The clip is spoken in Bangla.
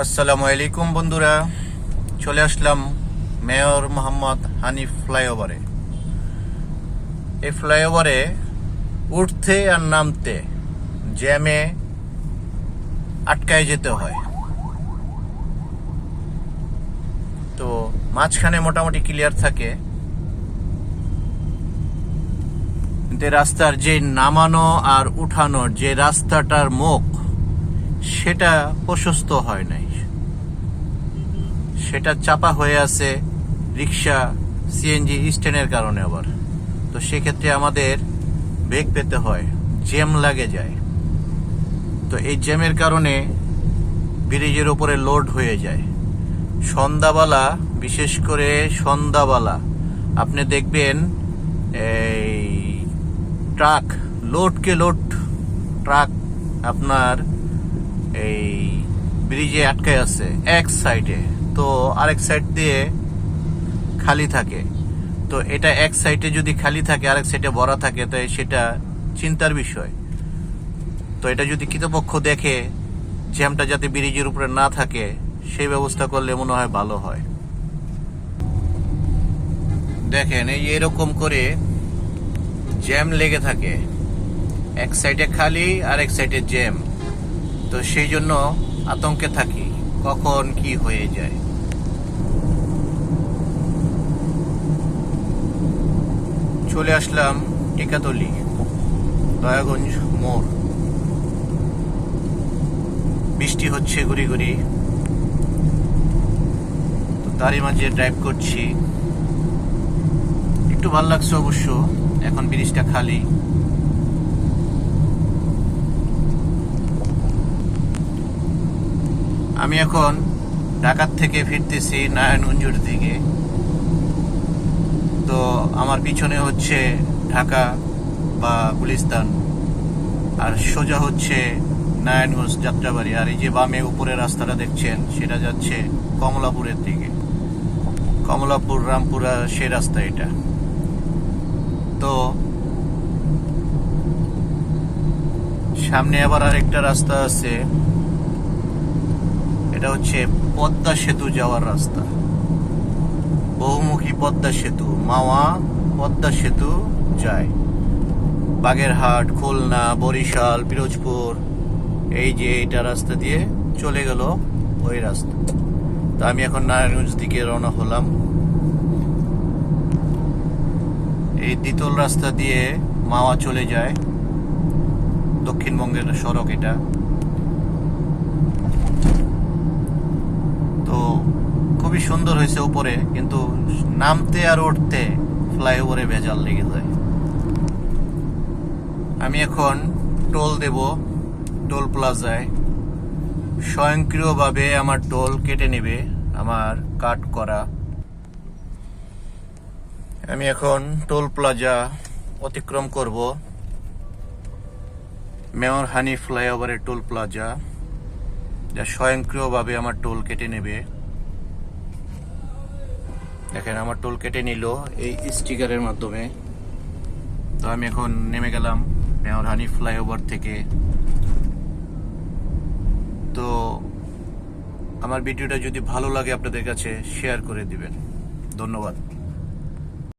আসসালামু আলাইকুম বন্ধুরা, চলে আসলাম মেয়র মোহাম্মদ হানিফ ফ্লাইওভারে। এই ফ্লাইওভারে উঠতে আর নামতে জ্যামে আটকায় যেতে হয়। তো মাঝখানে মোটামুটি ক্লিয়ার থাকে, কিন্তু রাস্তার যে নামানো আর উঠানোর যে রাস্তাটার মুখ সেটা প্রশস্ত হয় নাই, সেটা চাপা হয়ে আছে রিক্সা সিএনজি স্ট্যান্ডের কারণে। আবার তো সেক্ষেত্রে আমাদের বেগ পেতে হয়, জ্যাম লাগে যায়। তো এই জ্যামের কারণে ব্রিজের উপরে লোড হয়ে যায়। সন্ধ্যাবেলা, বিশেষ করে সন্ধ্যাবেলা আপনি দেখবেন এই ট্রাক, লোডকে লোড ট্রাক আপনার এই ব্রিজে আটকে আছে এক সাইডে, তো আরেক সাইড দিয়ে খালি থাকে। তো এটা এক সাইডে যদি খালি থাকে, আরেক সাইডে ভরা থাকে, তো সেটা চিন্তার বিষয়। তো এটা যদি কর্তৃপক্ষ দেখে জ্যামটা যাতে ব্রিজের উপরে না থাকে, সেই ব্যবস্থা করলে মনে হয় ভালো হয়। দেখেন এই এরকম করে জ্যাম লেগে থাকে, এক সাইডে খালি আর এক সাইডে জ্যাম। তো সেই জন্য আতঙ্কে থাকি কখন কি হয়ে যায়। চলে আসলাম টিকাতলি দয়াগঞ্জ মোড়। বৃষ্টি হচ্ছে গুড়ি গুড়ি, তো তারই মাঝে ড্রাইভ করছি। একটু ভালো লাগছে অবশ্য, এখন ব্রিজটা খালি। আমি এখন ঢাকার থেকে ফিরতেছি নারায়ণগঞ্জের দিকে। তো আমার পিছনে হচ্ছে ঢাকা বা গুলিস্তান, আর সোজা হচ্ছে নারায়ণগঞ্জ যাত্রাবাড়ি। আর এই যে বামে উপরে রাস্তাটা দেখছেন, সেটা যাচ্ছে কমলাপুরের দিকে, কমলাপুর রামপুরা সে রাস্তা এটা। তো সামনে আবার আরেকটা রাস্তা আছে, এটা হচ্ছে পদ্মা সেতু যাওয়ার রাস্তা, বহুমুখী পদ্মা সেতু, মাওয়া পদ্মা সেতু যায় বাগেরহাট, খুলনা, বরিশাল, পিরোজপুর। এই যে এটা রাস্তা দিয়ে চলে গেল ওই রাস্তা। তো আমি এখন নারায়ণগঞ্জ দিকে রওনা হলাম। এই দ্বিতল রাস্তা দিয়ে মাওয়া চলে যায়, দক্ষিণবঙ্গের সড়ক এটা। তো খুবই সুন্দর হয়েছে উপরে, কিন্তু নামতে আর উঠতে ফ্লাইওভারে ভেজাল লেগে যায়। আমি এখন টোল দেব টোল প্লাজায়। স্বয়ংক্রিয়ভাবে আমার টোল কেটে নেবে আমার কাট করা। আমি এখন টোল প্লাজা অতিক্রম করব, মেয়র হানিফ ফ্লাইওভারের টোল প্লাজা, যা স্বয়ংক্রিয়ভাবে আমার টোল কেটে নেবে। দেখেন আমার টোল কেটে নিল এই স্টিকারের মাধ্যমে। তো আমি এখন নেমে গেলাম মেয়র হানিফ ফ্লাইওভার থেকে। তো আমার ভিডিওটা যদি ভালো লাগে আপনাদের কাছে শেয়ার করে দিবেন। ধন্যবাদ।